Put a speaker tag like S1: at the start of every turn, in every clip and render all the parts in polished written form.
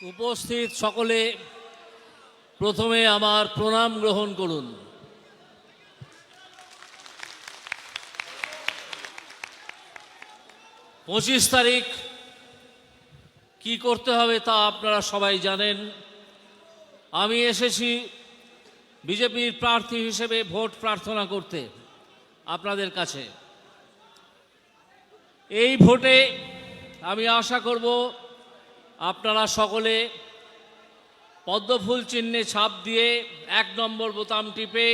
S1: উপস্থিত সকলে প্রথমে আমার প্রণাম গ্রহণ করুন। 25 তারিখ কি করতে হবে তা আপনারা সবাই জানেন। আমি এসেছি বিজেপির প্রার্থী হিসেবে ভোট প্রার্থনা করতে আপনাদের কাছে। এই ভোটে আমি আশা করব আপনারা সকলে পদ্মফুল চিহ্নে ছাপ দিয়ে 1 নম্বর বোতাম টিপে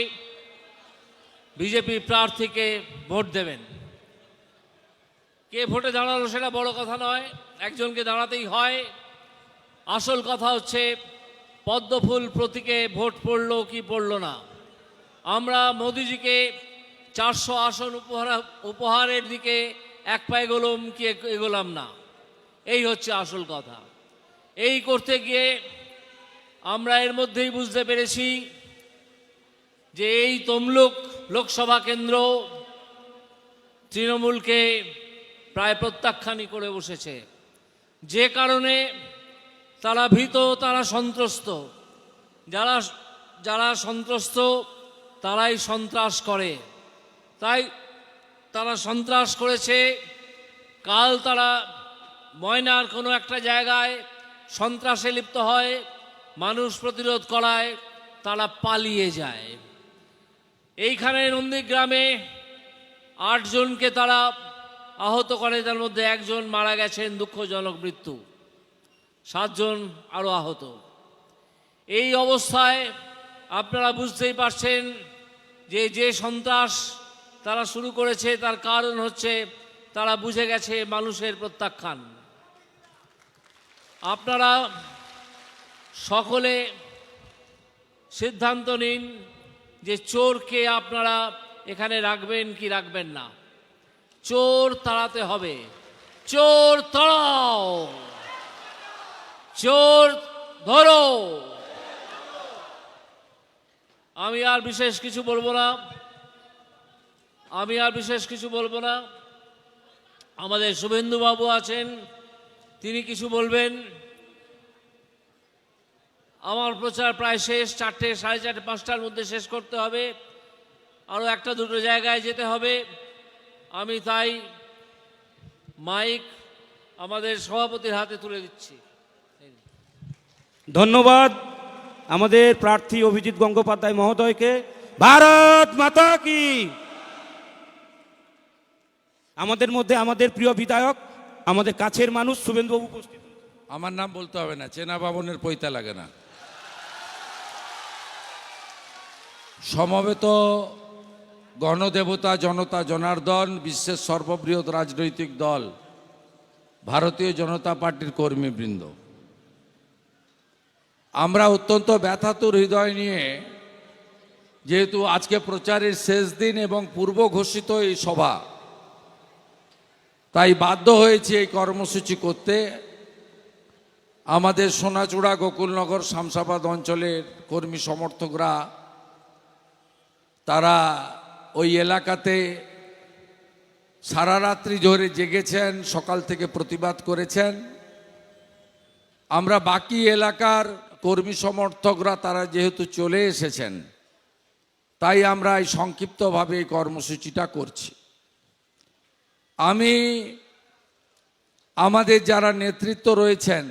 S1: বিজেপি প্রার্থীকে ভোট দেবেন। কে ভোটে দাঁড়ালো সেটা বড় কথা নয়, একজনকে দাঁড়াতেই হয়। আসল কথা হচ্ছে পদ্মফুল প্রতীকে ভোট পড়লো কি পড়লো না। আমরা মোদিজিকে 400 আসন উপহারের দিকে এক পা এগোলাম কি এগোলাম না, এই হচ্ছে আসল কথা। এই করতে গিয়ে আমরা এর মধ্যেই বুঝতে পেরেছি যে এই তমলুক লোকসভা কেন্দ্র তৃণমূলকে প্রায় প্রত্যাখ্যানই করে বসেছে, যে কারণে তারা ভীত, তারা সন্ত্রস্ত। যারা সন্ত্রস্ত তারাই সন্ত্রাস করে, তাই তারা সন্ত্রাস করেছে। কাল তারা ময়নার কোনো একটা জায়গায় সন্ত্রাসে লিপ্ত হয়, মানুষ প্রতিরোধ করায় তারা পালিয়ে যায়। এইখানে নন্দীগ্রামে 8 জনকে তারা আহত করে, তার মধ্যে 1 জন মারা গেছেন, দুঃখজনক মৃত্যু, 7 জন আরও আহত। এই অবস্থায় আপনারা বুঝতেই পারছেন যে সন্ত্রাস তারা শুরু করেছে তার কারণ হচ্ছে তারা বুঝে গেছে মানুষের প্রত্যাখ্যান। আপনারা সকলে সিদ্ধান্ত নিন যে চোরকে আপনারা এখানে রাখবেন কি রাখবেন না। চোর তাড়াতে হবে, চোর তাড়াও, চোর ধরো। আমি আর বিশেষ কিছু বলবো না। আমাদের শুভেন্দুবাবু আছেন, তিনি কিছু বলবেন। আমার প্রচার প্রায় শেষ, 4টে, 4:30, 5টার মধ্যে শেষ করতে হবে, আরও 1-2 জায়গায় যেতে হবে। আমি তাই মাইক আমাদের সভাপতির হাতে তুলে দিচ্ছি।
S2: ধন্যবাদ আমাদের প্রার্থী অভিজিৎ গঙ্গোপাধ্যায় মহোদয়কে। ভারত মাতা কি। আমাদের মধ্যে আমাদের প্রিয় বিধায়ক, আমাদের কাছের মানুষ শুভেন্দুবাবু উপস্থিত।
S3: আমার নাম বলতে হবে না, চেনা বাবনের পৈতা লাগে না। সমবেত গণদেবতা জনতা জনার্দন, বিশ্বের সর্ববৃহৎ রাজনৈতিক দল ভারতীয় জনতা পার্টির কর্মীবৃন্দ, আমরা অত্যন্ত ব্যথাতুর হৃদয় নিয়ে, যেহেতু আজকে প্রচারের শেষ দিন এবং পূর্ব ঘোষিত এই সভা, তাই বাধ্য হয়েছে এই কর্মসূচি করতে। আমাদের সোনাচূড়া, গোকুলনগর, শামসাবাদ অঞ্চলের কর্মী সমর্থকরা তারা ওই এলাকাতে সারা রাত্রি ধরে জেগেছেন, সকাল থেকে প্রতিবাদ করেছেন। আমরা বাকি এলাকার কর্মী সমর্থকরা তারা যেহেতু চলে এসেছেন, তাই আমরা এই সংক্ষিপ্তভাবে এই কর্মসূচিটা করছি। আমি আমাদের যারা নেতৃত্ব রয়েছেন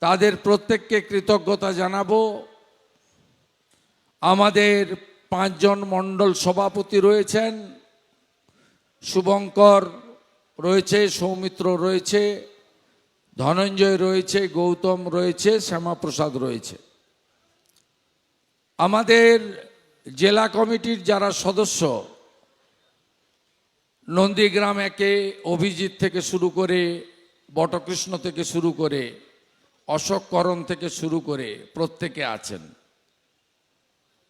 S3: তাদের প্রত্যেককে কৃতজ্ঞতা জানাবো। আমাদের 5 জন মণ্ডল সভাপতি রয়েছেন, শুভঙ্কর রয়েছে, সৌমিত্র রয়েছে, ধনঞ্জয় রয়েছে, গৌতম রয়েছে, শ্যামাপ্রসাদ রয়েছে। আমাদের জেলা কমিটির যারা সদস্য, নন্দীগ্রাম 1-এ অভিজিৎ থেকে শুরু করে, বটকৃষ্ণ থেকে শুরু করে, অশোক করণ থেকে শুরু করে প্রত্যেকে আছেন।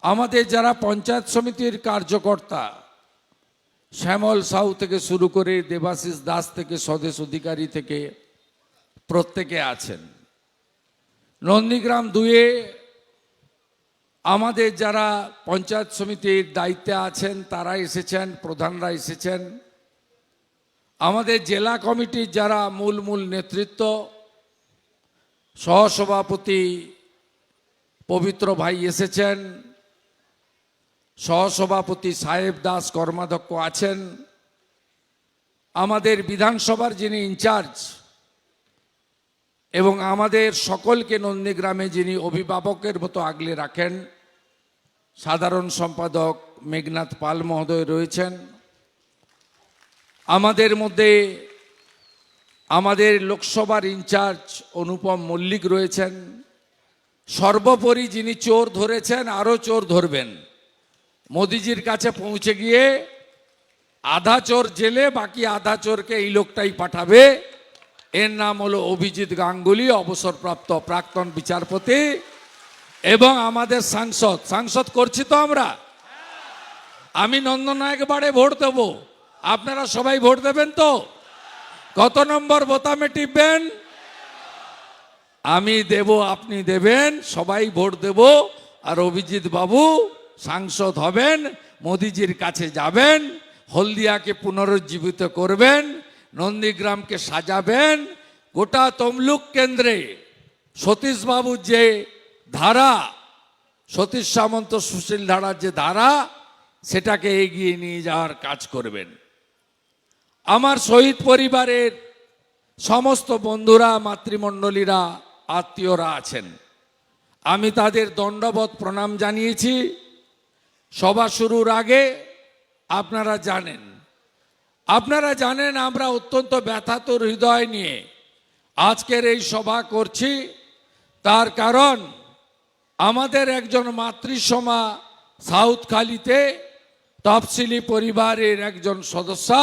S3: আমাদের যারা পঞ্চায়েত সমিতির কার্যকর্তা, শ্যামল সাউ থেকে শুরু করে দেবাশিস দাস থেকে স্বদেশ অধিকারী থেকে প্রত্যেকে আছেন। নন্দীগ্রাম 2-এ আমাদের যারা পঞ্চায়েত সমিতির দায়িত্বে আছেন তারা এসেছেন, প্রধানরা এসেছেন। আমাদের জেলা কমিটির যারা মূল নেতৃত্ব, সহসভাপতি পবিত্র ভাই এসেছেন, সহসভাপতি সাহেব দাস কর্মাধ্যক্ষ আছেন, আমাদের বিধানসভার যিনি ইনচার্জ এবং আমাদের সকলকে নন্দীগ্রামে যিনি অভিভাবকের মতো আগলে রাখেন সাধারণ সম্পাদক মেঘনাথ পাল মহোদয় রয়েছেন। আমাদের মধ্যে আমাদের লোকসভার ইনচার্জ অনুপম মল্লিক রয়েছেন। সর্বোপরি যিনি চোর ধরেছেন, আরও চোর ধরবেন, মোদিজির কাছে পৌঁছে গিয়ে আধা চোর জেলে, বাকি আধা চোরকে এই লোকটাই পাঠাবে। এর নাম হলো অভিজিৎ গাঙ্গুলি, অবসরপ্রাপ্ত প্রাক্তন বিচারপতি এবং আমাদের সাংসদ করছি তো আমরা। আমি নন্দনায়ক বাড়ে ভোট দেব, আপনারা সবাই ভোট দেবেন তো? কত নম্বর বোতামে টিপবেন? আমি দেব, আপনি দেবেন, সবাই ভোট দেব। আর অভিজিৎ বাবু সাংসদ হবেন, মোদিজির কাছে যাবেন, হলদিয়াকে পুনরুজ্জীবিত করবেন, নন্দীগ্রামকে সাজাবেন। গোটা তমলুক কেন্দ্রে সতীশবাবুর যে ধারা, সতীশ সামন্ত সুশীল ধারার যে ধারা, সেটাকে এগিয়ে নিয়ে যাওয়ার কাজ করবেন। আমার শহীদ পরিবারের সমস্ত বন্ধুরা, মাতৃমণ্ডলীরা, আত্মীয়রা আছেন, আমি তাদের দণ্ডবত প্রণাম জানিয়েছি। সভা শুরুর আগে আপনারা জানেন আমরা অত্যন্ত ব্যথাতুর হৃদয় নিয়ে আজকের এই সভা করছি। তার কারণ আমাদের একজন মাতৃসমা সাউথখালিতে তফসিলি পরিবারের একজন সদস্যা,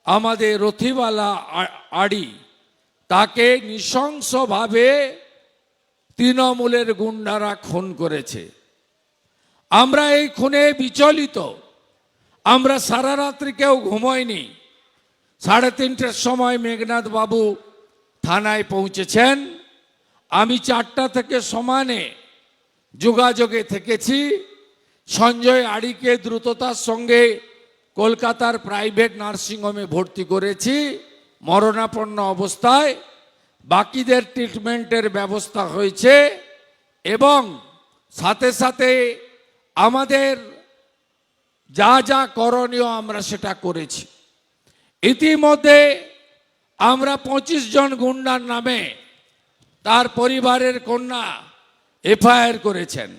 S3: আমাদের রথিবালা আড়ি, তাকে নৃশংসভাবে তৃণমূলের গুন্ডারা খুন করেছে। আমরা এই খুনে বিচলিত। আমরা সারা রাত্রি কেউ ঘুমোয়নি। 3:30টার সময় মেঘনাথ বাবু থানায় পৌঁছেছেন। আমি 4টা থেকে সমানে যোগাযোগে থেকেছি। সঞ্জয় আড়িকে দ্রুততার সঙ্গে কলকাতার প্রাইভেট নার্সিংহোমে ভর্তি করেছি মরণাপন্ন অবস্থায়। বাকিদের ট্রিটমেন্টের ব্যবস্থা হয়েছে এবং সাথে সাথে আমাদের যা যা করণীয় আমরা সেটা করেছি। ইতিমধ্যে আমরা 25 জন গুন্ডার নামে তার পরিবারের কন্যা এফআইআর করেছেন।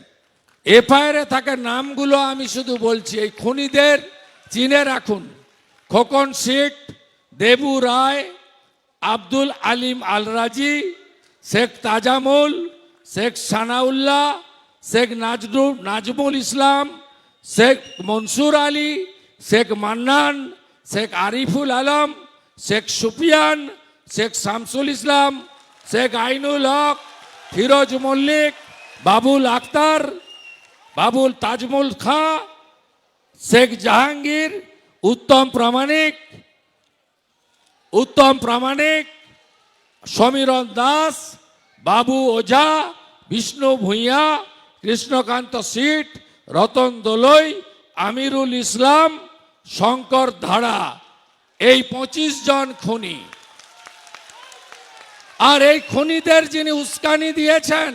S3: এফআইআরে থাকা নামগুলো আমি শুধু বলছি, এই খুনিদের চিনে রাখুন: খোকন শেখ, দেবু রায়, আব্দুল আলিম আলরাজি, শেখ তাজামুল, শেখ সানাউল্লাহ, শেখ নাজমুল ইসলাম, শেখ মনসুর আলী, শেখ মান্নান, শেখ আরিফুল আলম, শেখ সুফিয়ান, শেখ শামসুল ইসলাম, শেখ আইনুল হক, ফিরোজ মল্লিক, বাবুল আক্তার, বাবুল তাজমুল খাঁ, শেখ জাহাঙ্গীর, উত্তম প্রামাণিক, সমীরণ দাস, বাবু ওঝা, বিষ্ণু ভূঁইয়া, কৃষ্ণকান্ত সিট, রতন দোলই, আমিরুল ইসলাম, শঙ্কর ধাড়া, এই 25 জন খুনি। আর এই খুনিদের যিনি উস্কানি দিয়েছেন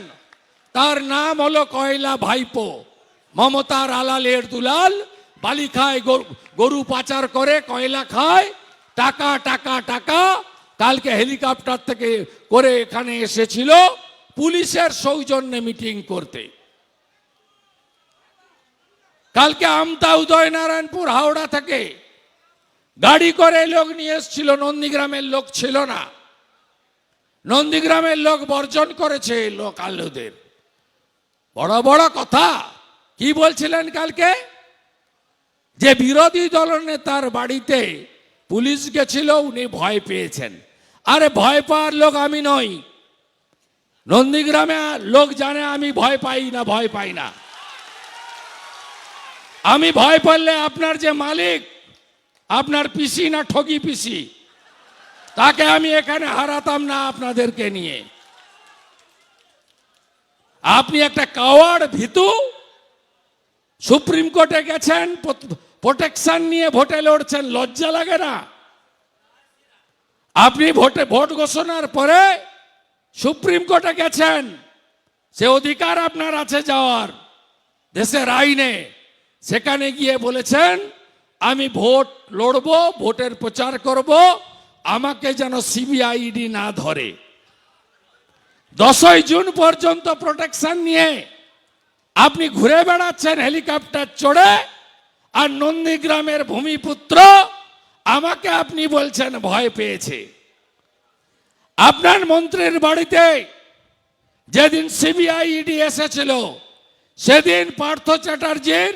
S3: তার নাম হলো কয়লা ভাইপো, মমতার আলালের দুলাল। বালি খায়, গরু পাচার করে, কয়লা খায়, টাকা টাকা টাকা। কালকে হেলিকপ্টার থেকে করে এখানে এসেছিল পুলিশের সৌজন্যে মিটিং করতে। কালকে আমতা উদয়নারায়ণপুর হাওড়া থেকে গাড়ি করে লোক নিয়ে এসেছিল, নন্দীগ্রামের লোক ছিল না। নন্দীগ্রামের লোক বর্জন করেছে লোকালদের। বড় বড় কথা কি বলছিলেন কালকে? যে বিরোধী দলনেতার বাড়িতে পুলিশ গেছিল, উনি ভয় পেয়েছেন। আরে ভয় পাওয়ার লোক আমি নই। নন্দীগ্রামে লোক জানে আমি ভয় পাই না। আমি ভয় পারলে আপনার যে মালিক, আপনার পিসি না ঠগি পিসি, তাকে আমি এখানে হারাতাম না আপনাদেরকে নিয়ে। আপনি একটা কাওয়ার্ড, ভীতু। সুপ্রিম কোর্টে গেছেন, প্রোটেকশন নিয়ে ভোটে লড়ছেন, লজ্জা লাগে না? আপনি ভোট ঘোষণার পরে সুপ্রিম কোর্টে গেছেন, সে অধিকার আপনার আছে যাওয়ার দেশের আইনে। সেখানে গিয়ে বলেছেন আমি ভোট লড়ব, ভোটের প্রচার করব, আমাকে যেন সিবিআইডি না ধরে। 10ই জুন পর্যন্ত প্রোটেকশন নিয়ে আপনি ঘুরে বেড়াচ্ছেন হেলিকপ্টার চড়ে, আর নন্দীগ্রামের ভূমিপুত্র আমাকে আপনি বলছেন ভয় পেয়েছে। আপনার মন্ত্রীর বাড়িতে যেদিন সিবিআইডি এসেছিল, সেদিন পার্থ চ্যাটার্জির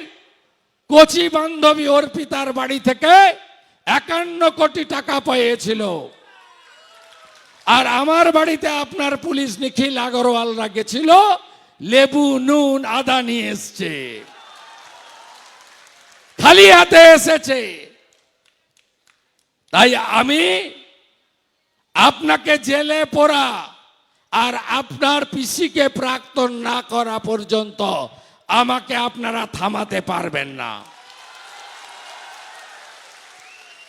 S3: কোচি বান্ধবী অর্পিতার বাড়ি থেকে 51 কোটি টাকা পেয়েছিল। আর আমার বাড়িতে আপনার পুলিশ নিখিল আগরওয়ালরা গেছিল, লেবু নুন আদা নিয়ে এসছে, খালি হাতে এসেছে। তাই আমি আপনাকে জেলে পোরা আর আপনার পিসিকে প্রাক্তন না করা পর্যন্ত আমাকে আপনারা থামাতে পারবেন না।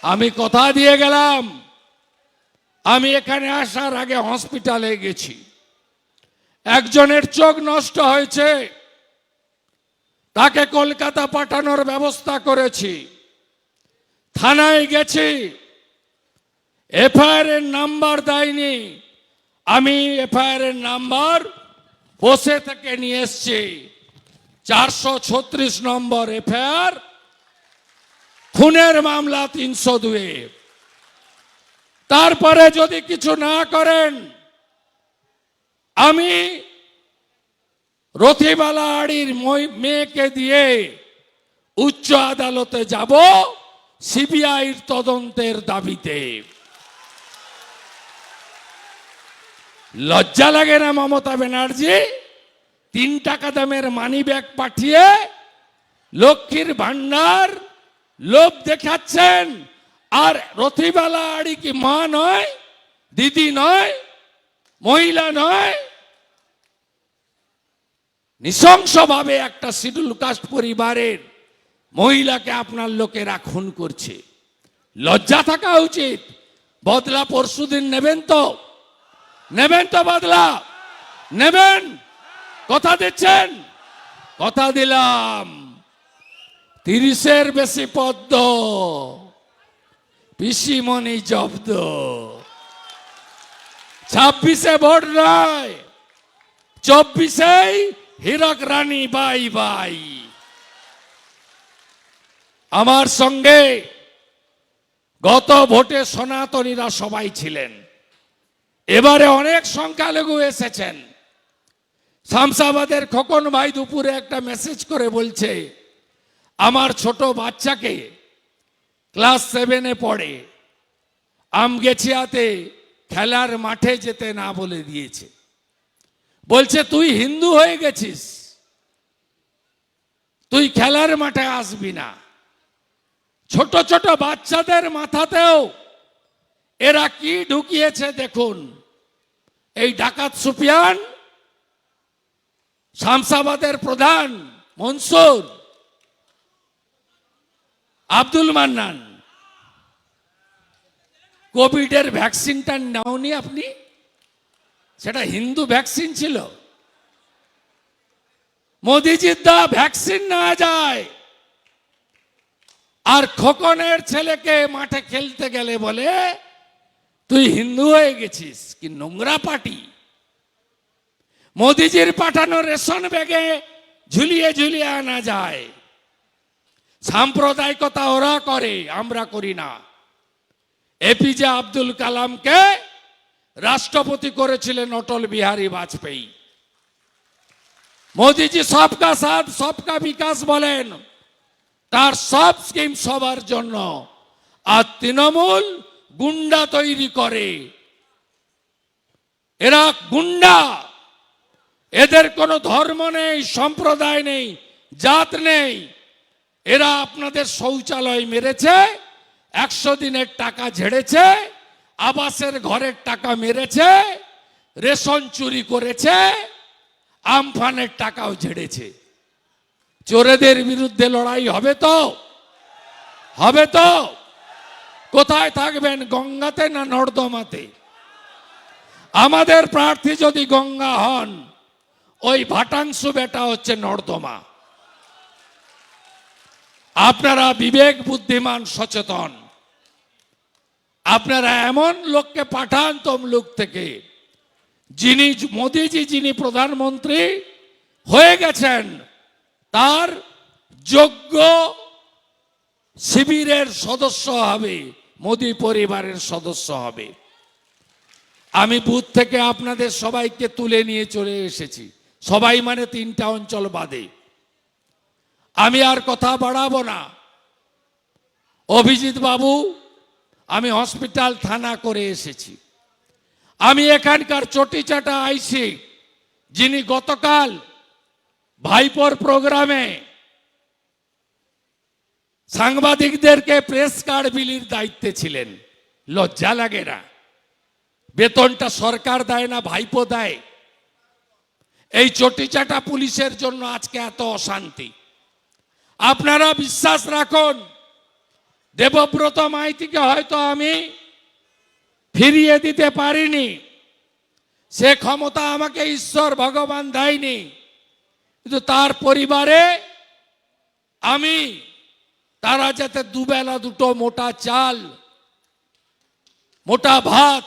S3: আমি কথা দিয়ে গেলাম, আমি এখানে আসার আগে হসপিটালে গেছি, একজনের চোখ নষ্ট হয়েছে, তাকে কলকাতা পাঠানোর ব্যবস্থা করেছি। থানায় গেছি, এফআইআর এর নাম্বার দেয়নি, আমি এফআইআর এর নাম্বার বসে থেকে নিয়ে এসছি। 436 নম্বর এফআইআর, খুনের মামলা 302। তারপরে যদি কিছু না করেন, আমি রথিবালা আড়ির মেয়েকে দিয়ে উচ্চ আদালতে যাব সিবিআইর তদন্তের দাবিতে। লজ্জা লাগে না মমতা ব্যানার্জি? 3 টাকা দামের মানি ব্যাগ পাঠিয়ে লক্ষ্মীর ভান্ডার লোভ দেখাচ্ছেন, আর রথিবালা আড়ি কি মা নয়, দিদি নয়, মহিলা নয়? নৃশংসভাবে একটা শিডিউল কাস্ট পরিবারের মহিলাকে আপনার লোকেরা খুন করছে। লজ্জা থাকা উচিত। বদলা পরশুদিন নেবেন তো? নেবেন তো বদলা? নেবেন? কথা দিচ্ছেন? কথা দিলাম। 30-এর বেশি পদ্ম, পিসিমণি জব্দ। 26-এ ভোট নয়, 24-এই হীরক রানী বাই বাই। আমার সঙ্গে গত ভোটে সনাতনীরা সবাই ছিলেন, এবারে অনেক সংখ্যালঘু এসেছেন। শামসাবাদের খোকন ভাই দুপুরে একটা মেসেজ করে বলছে, আমার ছোট বাচ্চাকে ক্লাস 7-এ পড়ে, আমগেছিয়াতে খেলার মাঠে যেতে না বলে দিয়েছে। বলছে তুই হিন্দু হয়ে গেছিস, তুই খেলার মাঠে আসবি না। ছোট ছোট বাচ্চাদের মাথাতেও এরা কি ঢুকিয়েছে দেখুন। এই ডাকাত সুফিয়ান, শামসাবাদের প্রধান মনসুর, আব্দুল মান্নান, কোভিডের ভ্যাকসিনটা নাওনি আপনি? সেটা হিন্দু ভ্যাকসিন ছিল। মোদিজির দা ভ্যাকসিন না যায়, আর খোকনের ছেলেকে মাঠে খেলতে গেলে বলে তুই হিন্দু হয়ে গেছিস। কি নোংরা পার্টি! মোদিজির পাঠানো রেশন ব্যাগে ঝুলিয়ে ঝুলিয়ে আনা যায়। সাম্প্রদায়িকতা ওরা করে, আমরা করি না। এপিজে আব্দুল কালামকে রাষ্ট্রপতি করেছিলেন অটল বিহারী বাজপেয়ী। মোদিজি সবকা সাথ সবকা বিকাশ বলেন, তার সব স্কিম সবার জন্য। আর তৃণমূল গুন্ডা তৈরি করে। এরা গুন্ডা, এদের কোনো ধর্ম নেই, সম্প্রদায় নেই, জাত নেই। এরা আপনাদের শৌচালয় মেরেছে, 100 দিনের টাকা ঝেড়েছে, আবাসের ঘরের টাকা মেরেছে, রেশন চুরি করেছে, আমফানের টাকাও ঝেড়েছে। চোরেদের বিরুদ্ধে লড়াই হবে তো? হবে তো? কোথায় থাকবেন, গঙ্গাতে না নর্দমাতে? আমাদের প্রার্থী যদি গঙ্গা হন, ওই ভাটাংশু বেটা হচ্ছে নর্দমা। আপনারা বিবেক বুদ্ধিমান সচেতন, আপনারা এমন লোককে পাঠান তমলুক থেকে, যিনি মোদিজি যিনি প্রধানমন্ত্রী হয়ে গেছেন, তার যোগ্য শিবিরের সদস্য হবে, মোদি পরিবারের সদস্য হবে। আমি বুথ থেকে আপনাদের সবাইকে তুলে নিয়ে চলে এসেছি, সবাই মানে 3টা অঞ্চল বাদে। আমি আর কথা বাড়াবো না। অভিজিৎ বাবু, আমি হসপিটাল থানা করে এসেছি। আমি এখানকার চটিচাটা আইসি, যিনি গতকাল ভাইপোর প্রোগ্রামে সাংবাদিকদেরকে প্রেস কার্ড বিলির দায়িত্বে ছিলেন। লজ্জা লাগে না? বেতনটা সরকার দেয় না, ভাইপো দেয়। এই চটিচাটা পুলিশের জন্য আজকে এত অশান্তি। আপনারা বিশ্বাস রাখুন, দেবব্রত মাইতিকে হয়তো আমি ফিরিয়ে দিতে পারিনি, সে ক্ষমতা আমাকে ঈশ্বর ভগবান দেয়নি, কিন্তু তার পরিবারে আমি তারা যাতে দুবেলা দুটো মোটা চাল, মোটা ভাত,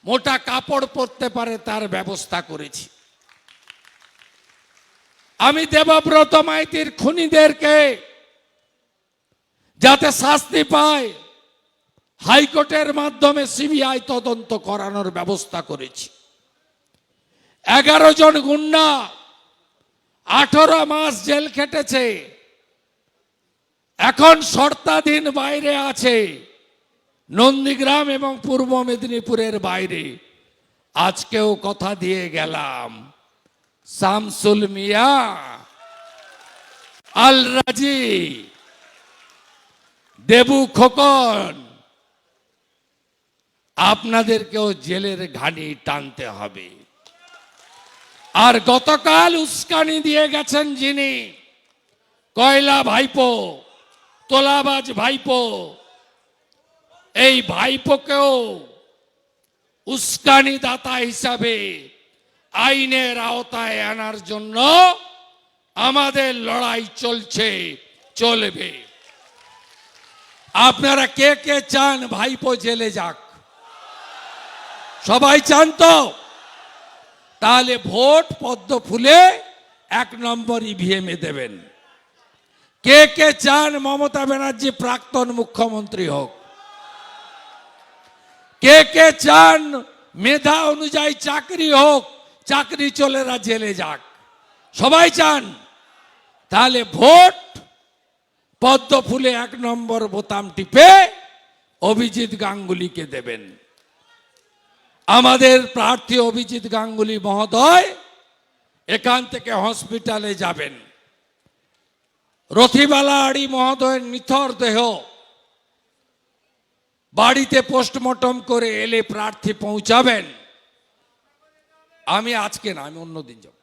S3: মোটা কাপড় পরতে পারে তার ব্যবস্থা করেছি। আমি দেবব্রত মাইতির খুনিদেরকে যাতে শাস্তি পায়, হাইকোর্টের মাধ্যমে সিবিআই তদন্ত করানোর ব্যবস্থা করেছি। 11 জন গুন্ডা 18 মাস জেল খেটেছে, এখন শর্তাধীন বাইরে আছে, নন্দীগ্রাম এবং পূর্ব মেদিনীপুরের বাইরে। আজকেও কথা দিয়ে গেলাম, শামসুল মিয়া, আল রাজি, দেবু খোকন, আপনাদেরকেও জেলের ঘানি টানতে হবে। আর গতকাল উস্কানি দিয়ে গেছেন যিনি, কয়লা ভাইপো, তোলাবাজ ভাইপো, এই ভাইপোকেও উস্কানি দাতা হিসাবে আইনের আওতায় আনার জন্য আমাদের লড়াই চলছে, চলবে। আপনারা কে কে চান ভাইপো জেলে যাক? সবাই চান তো? তাহলে ভোট পদ্ম ফুলে 1 নম্বর ইভিএম এ দেবেন। কে কে চান মমতা ব্যানার্জি প্রাক্তন মুখ্যমন্ত্রী হোক? কে কে চান মেধা অনুযায়ী চাকরি হোক, চাকরি চলেরা জেলে যাক? সবাই চান। তাহলে ভোট পদ্ম ফুলে 1 নম্বর বোতাম টিপে অভিজিৎ গাঙ্গুলিকে দেবেন। আমাদের প্রার্থী অভিজিৎ গাঙ্গুলি মহোদয় এখান থেকে হসপিটালে যাবেন। রথিবালা আড়ি মহোদয়ের নিথর দেহ বাড়িতে পোস্টমর্টম করে এলে প্রার্থী পৌঁছাবেন। আমি আজকে না, আমি অন্যদিন যাব।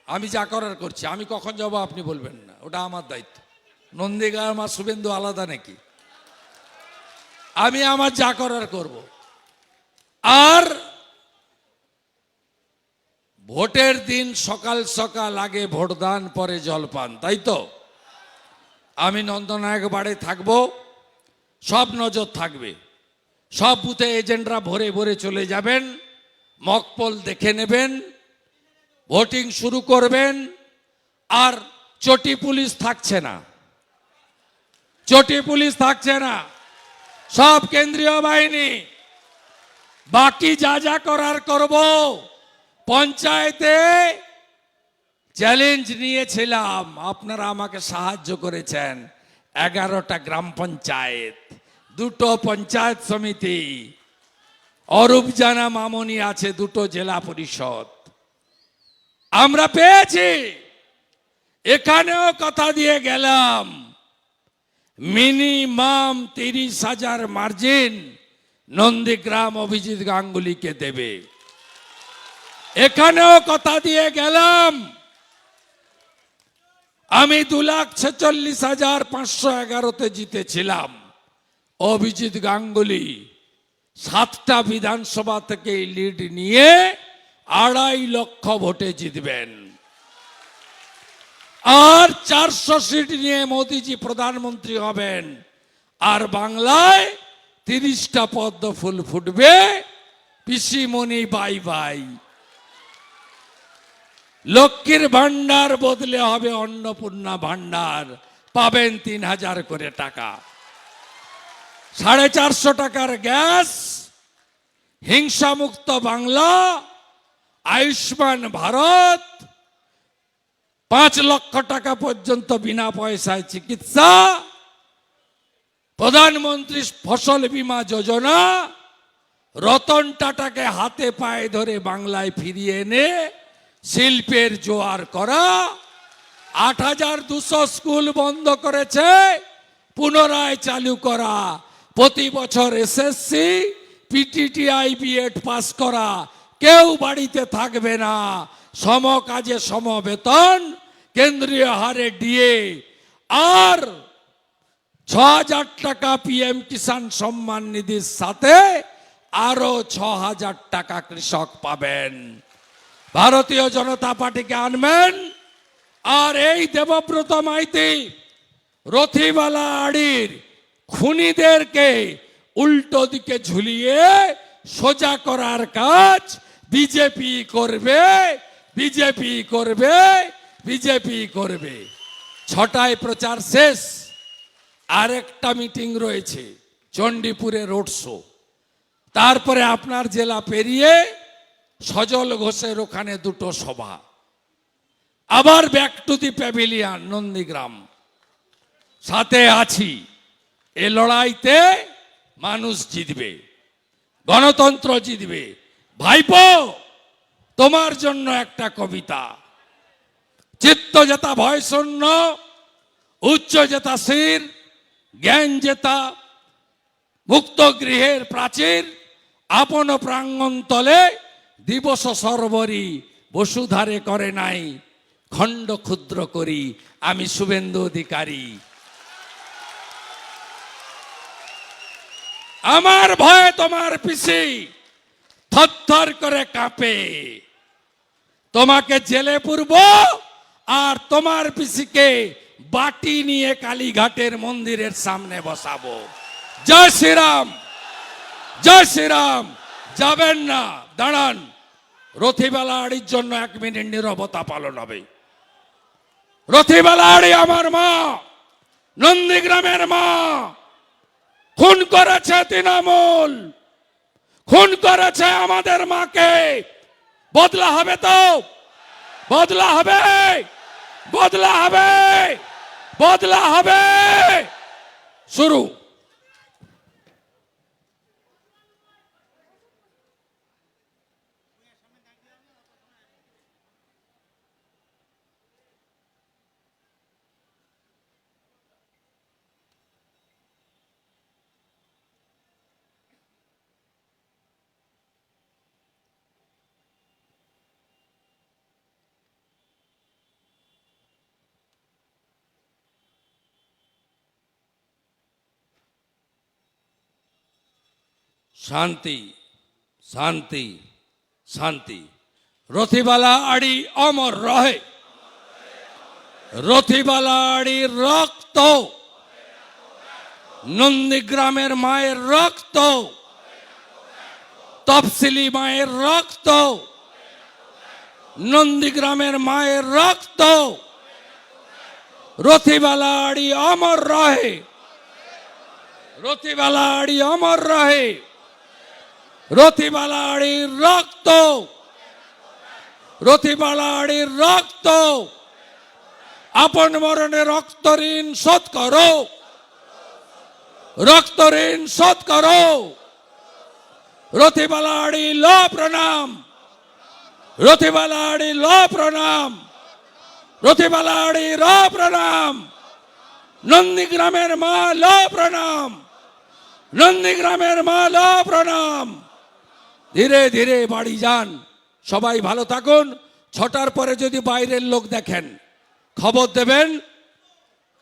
S3: আমি যা করার করছি। আমি কখন যাব আপনি বলবেন না, ওটা আমার দায়িত্ব। নন্দীগ্রাম আর শুভেন্দু আলাদা নাকি? আমি আমার যা করার করব। আর ভোটের দিন সকাল সকাল আগে ভোটদান, পরে জলপান, তাই তো? আমি নন্দনায়ক বাড়ি থাকব, সব নজর থাকবে, সব বুথে এজেন্টরা ভরে ভরে চলে যাবেন, মকপল দেখে নেবেন, ভোটিং শুরু করবেন। আর চটি পুলিশ থাকছে না, চটি পুলিশ থাকছে না, সব কেন্দ্রীয় বাহিনী। বাকি যা যা করার করব। পঞ্চায়েতে চ্যালেঞ্জ নিয়েছিলাম, আপনারা আমাকে সাহায্য করেছেন। 11টা গ্রাম পঞ্চায়েত, 2টো পঞ্চায়েত সমিতি, অরূপ জানা মামনি আছে, 2টো জেলা পরিষদ আমরা পেয়েছি। এখানেও কথা দিয়ে গেলাম, মিনিমাম 30,000 মার্জিন নন্দীগ্রাম অভিজিৎ গাঙ্গুলিকে দেবে। এখানেও কথা দিয়ে গেলাম, আমি 2,46,511-তে জিতেছিলাম, অভিজিৎ গাঙ্গুলি 7টা বিধানসভা থেকে লিড নিয়ে 2.5 লক্ষ ভোটে জিতবেন। আর 400 সিট নিয়ে মোদিজি প্রধানমন্ত্রী হবেন। আর বাংলায় 30টা পদ্ম ফুল ফুটবে। পিসিমণি বাই বাই। লক্ষ্মীর ভান্ডার বদলে হবে অন্নপূর্ণা ভান্ডার, পাবেন 3000 করে টাকা। 450 টাকার গ্যাস, হিংসামুক্ত বাংলা, আয়ুষ্মান ভারত, 5 লক্ষ টাকা পর্যন্ত বিনা পয়সায় চিকিৎসা, প্রধানমন্ত্রী ফসল বীমা যোজনা, রতন টাটাকে হাতে পায়ে ধরে বাংলায় ফিরিয়ে এনে শিল্পের জোয়ার করা, 8200 স্কুল বন্ধ করেছে পুনরায় চালু করা, প্রতি বছর এসএসসি পিটিটিআই বিএড পাস করা, কেউ বাড়িতে থাকবে না, সম কাজে সম বেতন, কেন্দ্রীয় হারে ডিএ, আর 6000 টাকা পিএম কিষাণ সম্মান নিধির সাথে আরো 6000 টাকা কৃষক পাবেন। ভারতীয় জনতা পার্টিকে আনবেন। আর এই দেবব্রত মাইতি, রথিবালা আড়ির খুনিদেরকে উল্টো দিকে ঝুলিয়ে সোজা করার কাজ বিজেপি করবে, বিজেপি করবে, বিজেপি করবে। 6টায় প্রচার শেষ। আরেকটা মিটিং রয়েছে চণ্ডীপুরে রোড শো। তারপরে আপনার জেলা পেরিয়ে সজল ঘোষের ওখানে 2টো সভা। আবার back to the pavilion Nandigram. সাথে আছি। এ লড়াইতে মানুষ জিতবে, গণতন্ত্র জিতবে। ভাইপো, তোমার জন্য একটা কবিতা। চিত্ত জেতা ভয় শূন্য, উচ্চ জেতা শির, জ্ঞান জেতা মুক্ত গৃহের প্রাচীর, আপন প্রাঙ্গণ তলে দিবস সর্বরি, বসুধারে করে নাই খণ্ড ক্ষুদ্র করি, আমি শুভেন্দু অধিকারী। আমার ভয়ে তোমার পিসি থরথর করে কাঁপে। তোমাকে জেলে পুরব, আর তোমার পিসিকে বাটি নিয়ে কালীঘাটের মন্দিরের সামনে বসাবো। জয় শ্রীরাম, জয় শ্রীরাম। যাবেন না, দাঁড়ান। রথিবালা আড়ির জন্য 1 মিনিট নীরবতা পালন হবে। রথিবালা আড়ি আমার মা, নন্দীগ্রামের মা। খুন করেছে তৃণমূল, খুন করেছে আমাদের মাকে। বদলা হবে তো, বদলা হবে, বদলা হবে, বদলা হবে। শুরু। শান্তি, শান্তি, শান্তি। রথিবালা আড়ি অমর রহে। রথিবালা আড়ির রক্ত, নন্দীগ্রামের মায়ের রক্ত, তফসিলি মায়ের রক্ত, নন্দীগ্রামের মায়ের রক্ত। রথিবালা আড়ি অমর রহে, রথিবালা আড়ি অমর রহে। রথিবালা আড়ির রক্ত, রথিবালা আড়ির রক্ত। আপন মরণে রক্ত ঋণ শোধ করো, রক্ত ঋণ শোধ করো। রথিবালা আড়ি ল প্রণাম, রথিবালা আড়ি ল প্রণাম, রথিবালা আড়ি র প্রণাম। নন্দীগ্রামের মা ল প্রণাম, নন্দীগ্রামের মা ল প্রণাম। ধীরে ধীরে বাড়ি যান। সবাই ভালো থাকুন। 6টার পরে যদি বাইরের লোক দেখেন খবর দেবেন।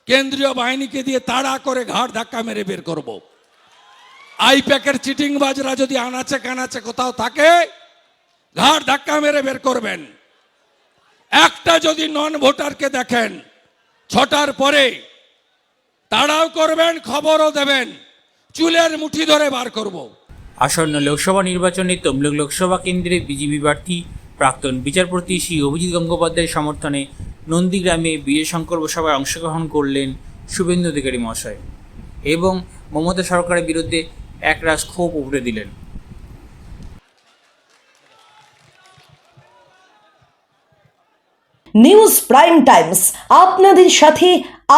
S3: কেন্দ্রীয় বাহিনীকে দিয়ে তাড়া করে ঘাড় ধাক্কা মেরে বের করব। আইপ্যাকের চিটিংবাজরা যদি আনাচে কানাচে কোথাও থাকে ঘাড় ধাক্কা মেরে বের করবেন। একটা যদি নন ভোটারকে দেখেন 6টার পরে তাড়াও করবেন, খবরও দেবেন, চুলের মুঠি ধরে বার করব।
S4: আসন্ন লোকসভা নির্বাচনে তমলুক লোকসভা কেন্দ্রে বিজেপি প্রার্থী প্রাক্তন বিচারপতি শ্রী অভিজিৎ গঙ্গোপাধ্যায়ের সমর্থনে নন্দীগ্রামে বিজয় সংকল্প সভায় অংশগ্রহণ করলেন শুভেন্দু অধিকারী মহাশয় এবং মমতা সরকারের বিরুদ্ধে একরাশ ক্ষোভ উগরে দিলেন।
S5: নিউজ প্রাইম টাইমস, আপনাদের সাথে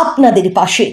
S5: আপনাদের পাশে।